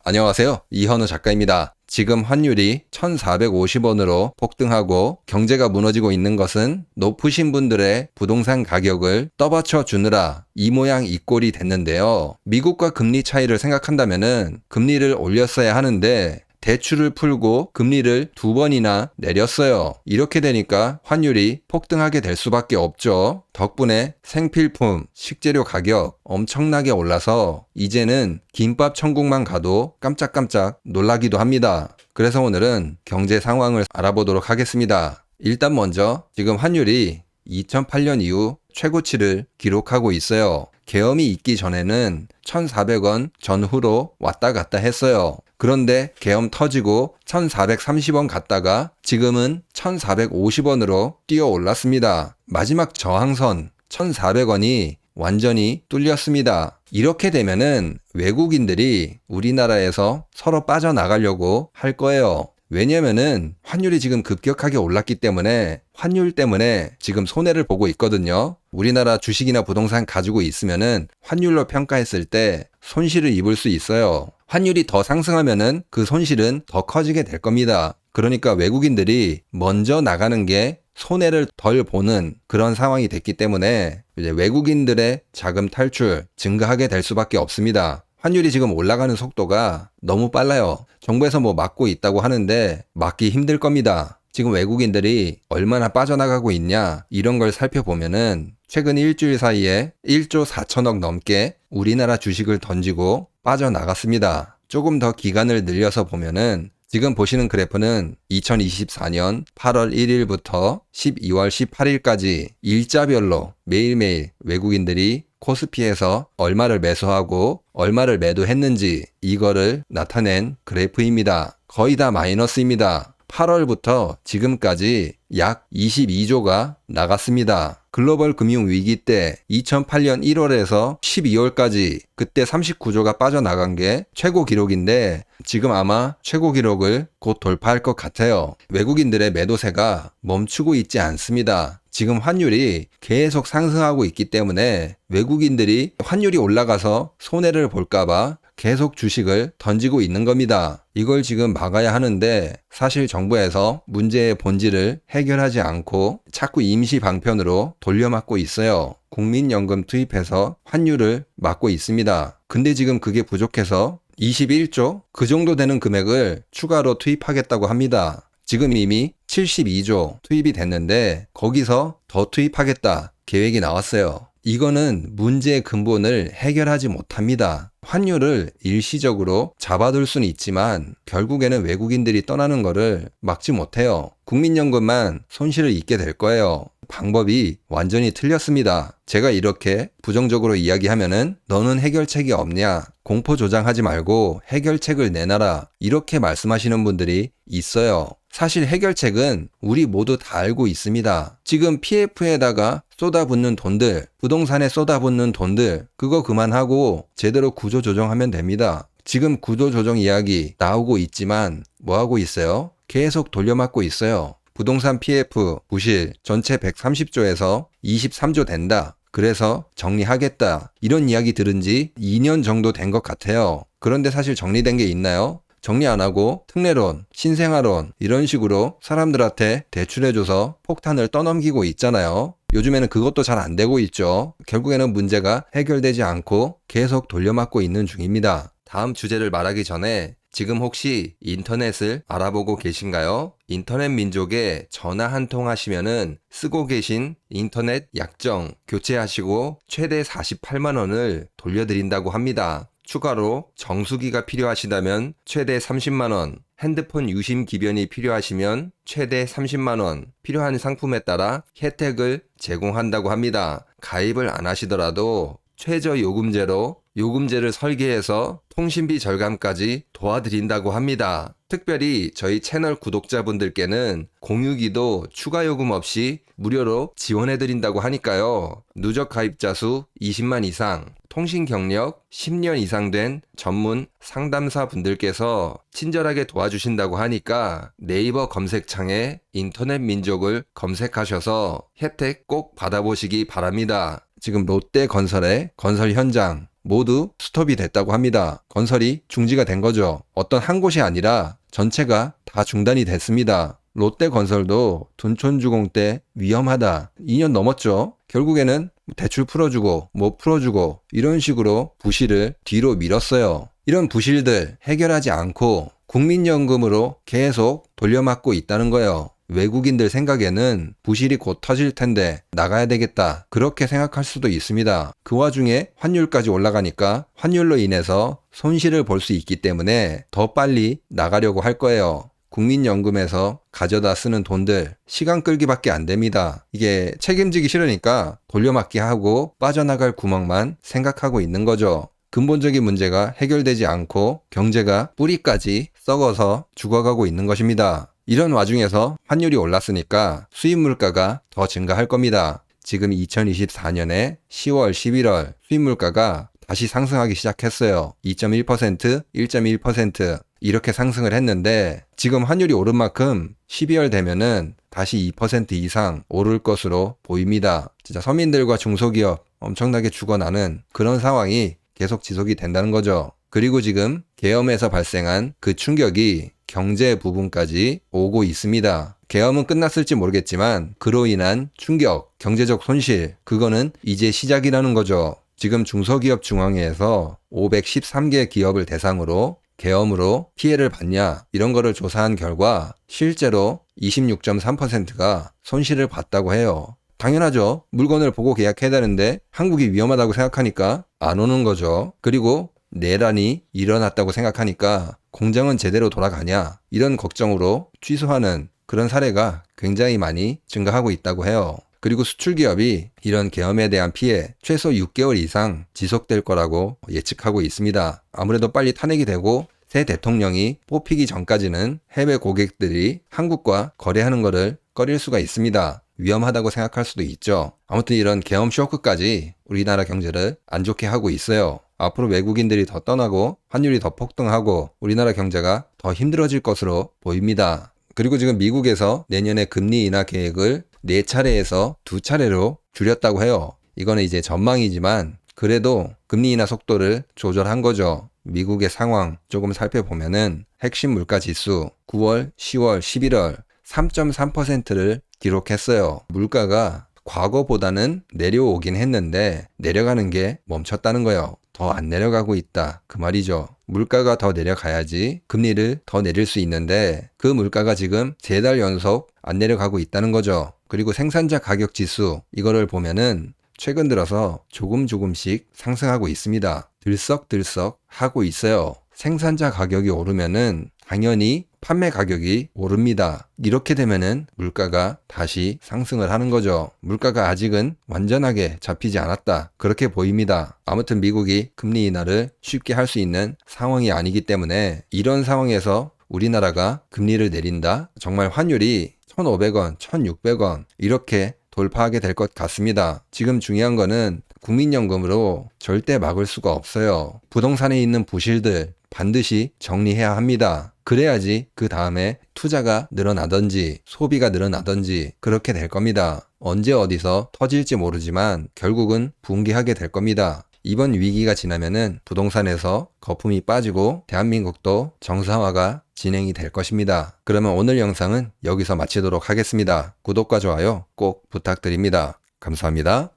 안녕하세요. 이현우 작가입니다. 지금 환율이 1,450원으로 폭등하고 경제가 무너지고 있는 것은 높으신 분들의 부동산 가격을 떠받쳐 주느라 이 모양 이 꼴이 됐는데요. 미국과 금리 차이를 생각한다면은 금리를 올렸어야 하는데 대출을 풀고 금리를 2번이나 내렸어요. 이렇게 되니까 환율이 폭등하게 될 수밖에 없죠. 덕분에 생필품, 식재료 가격 엄청나게 올라서 이제는 김밥 천국만 가도 깜짝깜짝 놀라기도 합니다. 그래서 오늘은 경제 상황을 알아보도록 하겠습니다. 일단 먼저 지금 환율이 2008년 이후 최고치를 기록하고 있어요. 계엄이 있기 전에는 1,400원 전후로 왔다 갔다 했어요. 그런데 계엄 터지고 1,430원 갔다가 지금은 1,450원으로 뛰어 올랐습니다. 마지막 저항선 1,400원이 완전히 뚫렸습니다. 이렇게 되면은 외국인들이 우리나라에서 서로 빠져나가려고 할 거예요. 왜냐면은 환율이 지금 급격하게 올랐기 때문에 환율 때문에 지금 손해를 보고 있거든요. 우리나라 주식이나 부동산 가지고 있으면은 환율로 평가했을 때 손실을 입을 수 있어요. 환율이 더 상승하면은 그 손실은 더 커지게 될 겁니다. 그러니까 외국인들이 먼저 나가는 게 손해를 덜 보는 그런 상황이 됐기 때문에 이제 외국인들의 자금 탈출 증가하게 될 수밖에 없습니다. 환율이 지금 올라가는 속도가 너무 빨라요. 정부에서 뭐 막고 있다고 하는데 막기 힘들 겁니다. 지금 외국인들이 얼마나 빠져나가고 있냐 이런 걸 살펴보면은 최근 일주일 사이에 1조 4천억 넘게 우리나라 주식을 던지고 빠져나갔습니다. 조금 더 기간을 늘려서 보면은 지금 보시는 그래프는 2024년 8월 1일부터 12월 18일까지 일자별로 매일매일 외국인들이 코스피에서 얼마를 매수하고 얼마를 매도했는지 이거를 나타낸 그래프입니다. 거의 다 마이너스입니다. 8월부터 지금까지 약 22조가 나갔습니다. 글로벌 금융 위기 때 2008년 1월에서 12월까지 그때 39조가 빠져나간 게 최고 기록인데 지금 아마 최고 기록을 곧 돌파할 것 같아요. 외국인들의 매도세가 멈추고 있지 않습니다. 지금 환율이 계속 상승하고 있기 때문에 외국인들이 환율이 올라가서 손해를 볼까봐 계속 주식을 던지고 있는 겁니다. 이걸 지금 막아야 하는데 사실 정부에서 문제의 본질을 해결하지 않고 자꾸 임시 방편으로 돌려막고 있어요. 국민연금 투입해서 환율을 막고 있습니다. 근데 지금 그게 부족해서 21조? 그 정도 되는 금액을 추가로 투입하겠다고 합니다. 지금 이미 72조 투입이 됐는데 거기서 더 투입하겠다 계획이 나왔어요. 이거는 문제의 근본을 해결하지 못합니다. 환율을 일시적으로 잡아둘 수는 있지만 결국에는 외국인들이 떠나는 거를 막지 못해요. 국민연금만 손실을 입게 될 거예요. 방법이 완전히 틀렸습니다. 제가 이렇게 부정적으로 이야기하면은 너는 해결책이 없냐? 공포 조장하지 말고 해결책을 내놔라. 이렇게 말씀하시는 분들이 있어요. 사실 해결책은 우리 모두 다 알고 있습니다. 지금 PF에다가 쏟아붓는 돈들, 부동산에 쏟아붓는 돈들, 그거 그만하고 제대로 구조 조정하면 됩니다. 지금 구조 조정 이야기 나오고 있지만 뭐 하고 있어요? 계속 돌려막고 있어요. 부동산 PF 부실 전체 130조에서 23조 된다. 그래서 정리하겠다. 이런 이야기 들은 지 2년 정도 된 것 같아요. 그런데 사실 정리된 게 있나요? 정리 안 하고 특례론, 신생아론 이런 식으로 사람들한테 대출해줘서 폭탄을 떠넘기고 있잖아요. 요즘에는 그것도 잘 안 되고 있죠. 결국에는 문제가 해결되지 않고 계속 돌려막고 있는 중입니다. 다음 주제를 말하기 전에 지금 혹시 인터넷을 알아보고 계신가요? 인터넷 민족에 전화 한 통 하시면은 쓰고 계신 인터넷 약정 교체하시고 최대 48만 원을 돌려드린다고 합니다. 추가로 정수기가 필요하시다면 최대 30만 원, 핸드폰 유심 기변이 필요하시면 최대 30만 원, 필요한 상품에 따라 혜택을 제공한다고 합니다. 가입을 안 하시더라도 최저 요금제로 요금제를 설계해서 통신비 절감까지 도와드린다고 합니다. 특별히 저희 채널 구독자분들께는 공유기도 추가 요금 없이 무료로 지원해드린다고 하니까요. 누적 가입자 수 20만 이상, 통신 경력 10년 이상 된 전문 상담사 분들께서 친절하게 도와주신다고 하니까 네이버 검색창에 인터넷 민족을 검색하셔서 혜택 꼭 받아보시기 바랍니다. 지금 롯데건설의 건설 현장 모두 스톱이 됐다고 합니다. 건설이 중지가 된 거죠. 어떤 한 곳이 아니라 전체가 다 중단이 됐습니다. 롯데건설도 둔촌주공 때 위험하다. 2년 넘었죠. 결국에는 대출 풀어주고 못 풀어주고 이런 식으로 부실을 뒤로 밀었어요. 이런 부실들 해결하지 않고 국민연금으로 계속 돌려막고 있다는 거예요. 외국인들 생각에는 부실이 곧 터질 텐데 나가야 되겠다. 그렇게 생각할 수도 있습니다. 그 와중에 환율까지 올라가니까 환율로 인해서 손실을 볼 수 있기 때문에 더 빨리 나가려고 할 거예요. 국민연금에서 가져다 쓰는 돈들 시간 끌기밖에 안 됩니다. 이게 책임지기 싫으니까 돌려막기 하고 빠져나갈 구멍만 생각하고 있는 거죠. 근본적인 문제가 해결되지 않고 경제가 뿌리까지 썩어서 죽어가고 있는 것입니다. 이런 와중에서 환율이 올랐으니까 수입 물가가 더 증가할 겁니다. 지금 2024년에 10월, 11월 수입 물가가 다시 상승하기 시작했어요. 2.1%, 1.1% 이렇게 상승을 했는데 지금 환율이 오른 만큼 12월 되면은 다시 2% 이상 오를 것으로 보입니다. 진짜 서민들과 중소기업 엄청나게 죽어나는 그런 상황이 계속 지속이 된다는 거죠. 그리고 지금 계엄에서 발생한 그 충격이 경제 부분까지 오고 있습니다. 계엄은 끝났을지 모르겠지만 그로 인한 충격, 경제적 손실, 그거는 이제 시작이라는 거죠. 지금 중소기업 중앙회에서 513개 기업을 대상으로 계엄으로 피해를 봤냐 이런 거를 조사한 결과 실제로 26.3%가 손실을 봤다고 해요. 당연하죠. 물건을 보고 계약해야 되는데 한국이 위험하다고 생각하니까 안 오는 거죠. 그리고 내란이 일어났다고 생각하니까 공장은 제대로 돌아가냐 이런 걱정으로 취소하는 그런 사례가 굉장히 많이 증가하고 있다고 해요. 그리고 수출기업이 이런 계엄에 대한 피해 최소 6개월 이상 지속될 거라고 예측하고 있습니다. 아무래도 빨리 탄핵이 되고 새 대통령이 뽑히기 전까지는 해외 고객들이 한국과 거래하는 것을 꺼릴 수가 있습니다. 위험하다고 생각할 수도 있죠. 아무튼 이런 계엄 쇼크까지 우리나라 경제를 안 좋게 하고 있어요. 앞으로 외국인들이 더 떠나고 환율이 더 폭등하고 우리나라 경제가 더 힘들어질 것으로 보입니다. 그리고 지금 미국에서 내년에 금리 인하 계획을 4차례에서 2차례로 줄였다고 해요. 이거는 이제 전망이지만 그래도 금리 인하 속도를 조절한 거죠. 미국의 상황 조금 살펴보면은 핵심 물가 지수 9월, 10월, 11월 3.3%를 기록했어요. 물가가 과거보다는 내려오긴 했는데 내려가는 게 멈췄다는 거예요. 더 안 내려가고 있다. 그 말이죠. 물가가 더 내려가야지 금리를 더 내릴 수 있는데 그 물가가 지금 3달 연속 안 내려가고 있다는 거죠. 그리고 생산자 가격 지수 이거를 보면은 최근 들어서 조금씩 상승하고 있습니다. 들썩들썩 하고 있어요. 생산자 가격이 오르면은 당연히 판매 가격이 오릅니다. 이렇게 되면은 물가가 다시 상승을 하는 거죠. 물가가 아직은 완전하게 잡히지 않았다. 그렇게 보입니다. 아무튼 미국이 금리 인하를 쉽게 할 수 있는 상황이 아니기 때문에 이런 상황에서 우리나라가 금리를 내린다? 정말 환율이 1,500원, 1,600원 이렇게 돌파하게 될 것 같습니다. 지금 중요한 거는 국민연금으로 절대 막을 수가 없어요. 부동산에 있는 부실들 반드시 정리해야 합니다. 그래야지 그 다음에 투자가 늘어나든지 소비가 늘어나든지 그렇게 될 겁니다. 언제 어디서 터질지 모르지만 결국은 붕괴하게 될 겁니다. 이번 위기가 지나면은 부동산에서 거품이 빠지고 대한민국도 정상화가 진행이 될 것입니다. 그러면 오늘 영상은 여기서 마치도록 하겠습니다. 구독과 좋아요 꼭 부탁드립니다. 감사합니다.